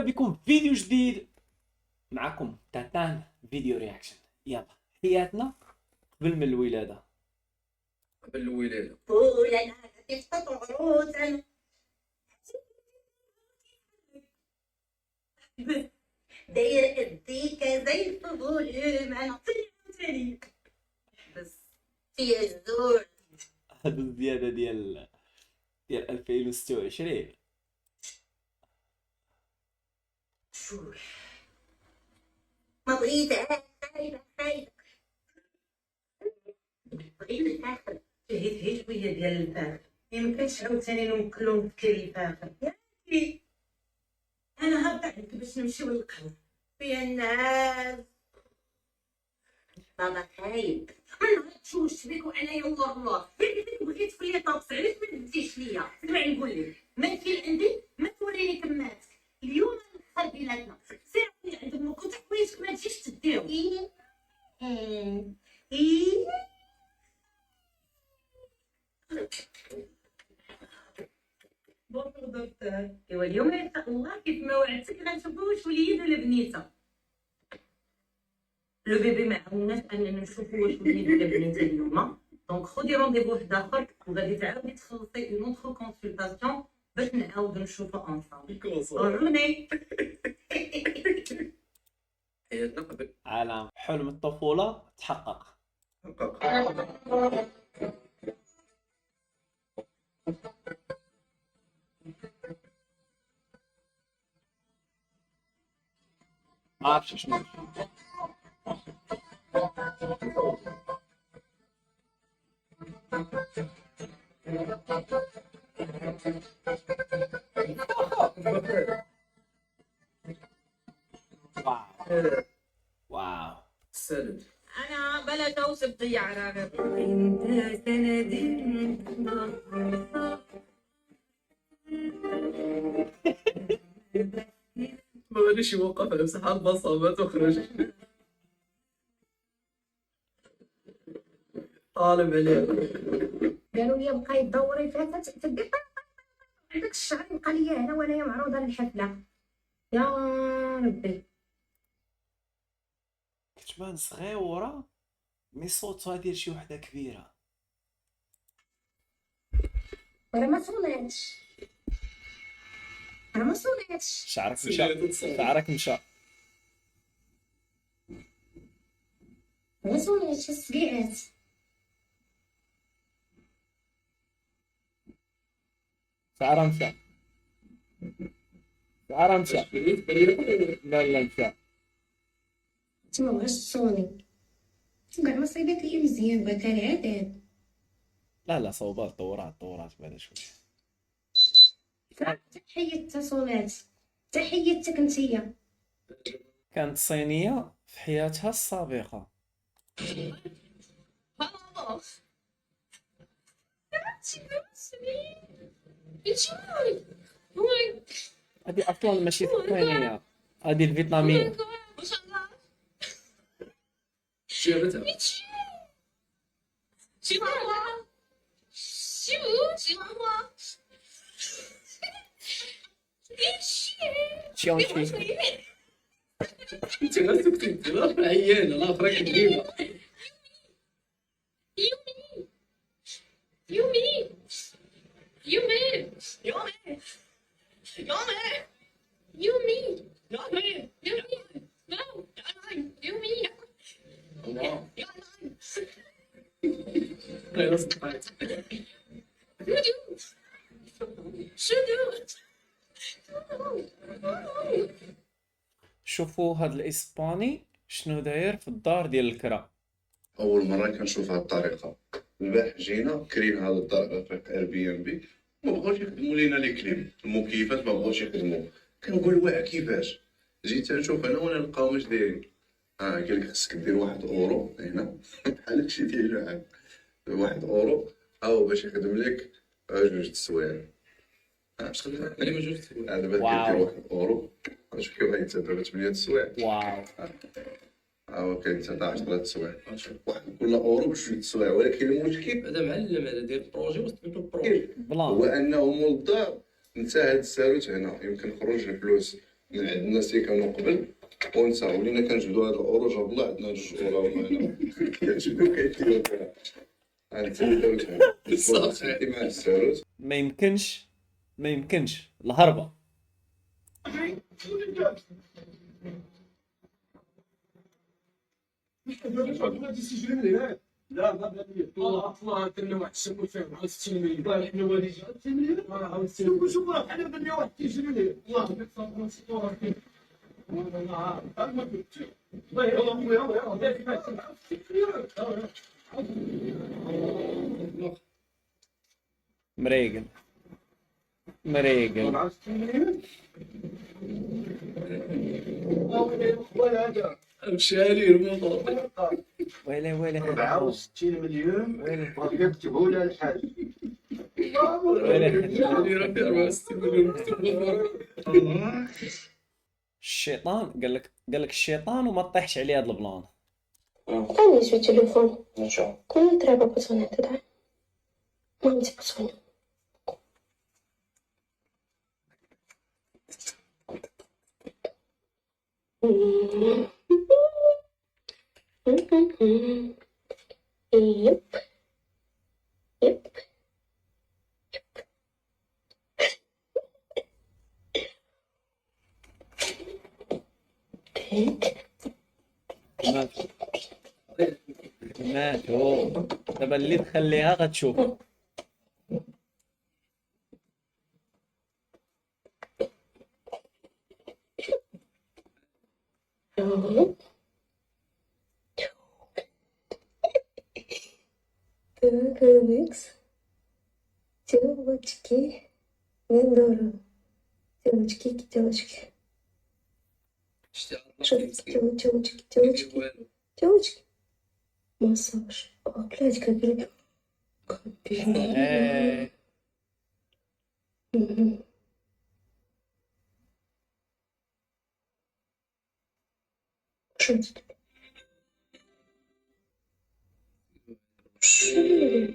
بكم في فيديو جديد. معكم تاتان فيديو رياكشن. يلا حياتنا قبل من الولادة. قبل الولادة. خويا انا كيسقط عروس انا داير اديك زي الفضول انا ثاني بس في الزور هذا الزيادة ديال 2026. شوف ما بغيت خايبة بغيت ناخذ هيت شوية ديال الفاخر ميمكنش عاوتاني نوكلو بكري الفاخر ياكي انا هبط عليك باش نمشيو للقهوة فيا الناس بابا خايب من تشوش بيك وانا ينظر الله بغيت في لي طابس علاش ما تديش ليا اسمعي نقول لك ما كاين عندي ما توريني كماتك اليوم نخسر بيناتنا سير عند امك كنت حوايجك ما تجيش تديهم ايه بونجور دكتور ايوا اليوم ان شاء الله كيف ما وعدتك غنشوفوا واش وليد ولا بنيته لو بيبي ما عاوناش اننا نشوفوا واش وليد ولا بنيته اليوم دونك خدي رونديفو واحد اخر وغادي تعاودي تخلصي اون اوتر كونسلطاسيون باش نعاودو نشوفو انصامبل وروني حياتنا قبل عالم حلم الطفولة تحقق. ما عرفتش شنو واو واو. السند. انا بلا توصف طيارة انت سندي ما غاديش يوقف على مساحة البصمات وخرج طالب عليه. قالوا لي بقاي تدوري فيها تدي عندك الشعر يبقى ليا هنا وانايا معروضه للحفله يا ربي. كتبان صغيورة مي صوتها ديال شي وحدة كبيرة. راه ما صوناتش راه ما صوناتش شعرك مشى شعرك مشى. ما صوناتش السقيعات شعرها مشى شعرها مشى. لا مشى. تما بغاش تصوني كاع ما صايبات ليا مزيان بغات العذاب. لا صوبات دورات بعدا شويه. تحية تصونات تحيتك نتيا. كانت صينية في حياتها السابقة. هذه اصلا ماشي صينية، هذه الفيتنامية. جابتها. تشيونشي. انت غير سكتي انت لا عيانة لا اخرى كديمة. غير صدقات. شوفوا هاد الاسباني شنو داير في الدار ديال الكرا. اول مره كنشوف هاد الطريقه. البارح جينا كرينا هاد الطريقه اير بي ام بي ما بغاوش يخدموا لينا لي كليم المكيفات ما بغاوش يخدموا. كنقول واه كيفاش جيت نشوف انا وانا نلقاو واش دايرين. قال لك خصك دير 1 اورو هنا بحال هادشي ديال العام 1 اورو او باش يخدم لك 2 السوايع. باش خدمت على ما جوج دابا كدير 1 اورو شوف كيف غادي تدابا 8 السوايع. واو. كاين حتى 10 السوايع واحد كل اورو بجوج السوايع. ولكن المشكل هذا معلم هذا ديال البروجي وسميتو البروجي بلان. هو انه مول الدار انت هاد الساروت هنا يمكن خروج الفلوس من عند الناس اللي كانوا قبل ونسى ولينا كنجبدوا هاد الاورو جاب الله عندنا جوج اوراهم هنا كنجبدوا كيديروا فيها عند صح. مع الساروت ما يمكنش الهربه. الله كنا واحد الشمول فيه مع 60 مليون احنا والدين 60 مليون شوف احنا بدنا واحد كيجري ليه الله يبارك فيك صورة فيه ما كنت الله مريقل مشاري الموضوع ويلي 64 مليون ويلي وكتبوا لها الحاج. مشاري ربي 64 مليون مكتوب الشيطان قال لك الشيطان وما تطيحش عليه هذا البلان. Daj mi svoj telefon. Ko mi treba pozvoniti, daj. Mam ti pozvoniti. Yep. Take. ماتوا دابا اللي تخليها غتشوف. Микс. Девочки. Недорого. Девочки. Что девочки? Девочки. Массаж. О, блядь, капель. إيه. Что это? Что?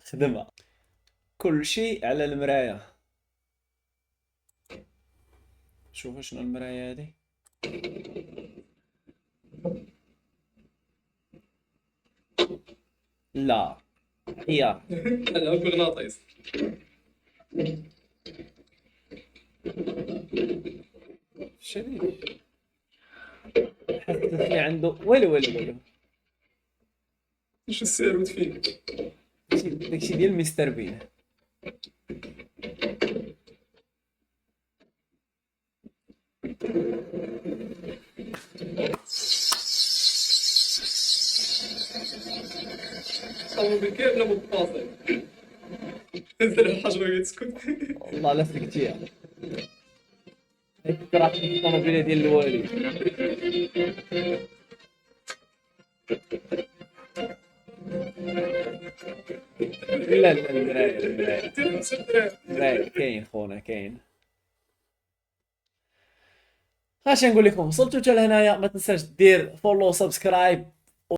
خدمها كل شيء على المراية. شوفوا شنو المراية هذه. لا هي انا مغناطيس شنو حسيت عنده ويلو شو السيروت فيه داكشي ديال مستر بين. صوب كامله متفاصل نزل الحجره يسكت والله لا سكتيها هيك ترى في الطوموبيله ديال الوالد. لا المراية كاين خونا كاين. اش نقول لكم، وصلتوا حتى لهنايا ما تنساش دير فولو سبسكرايب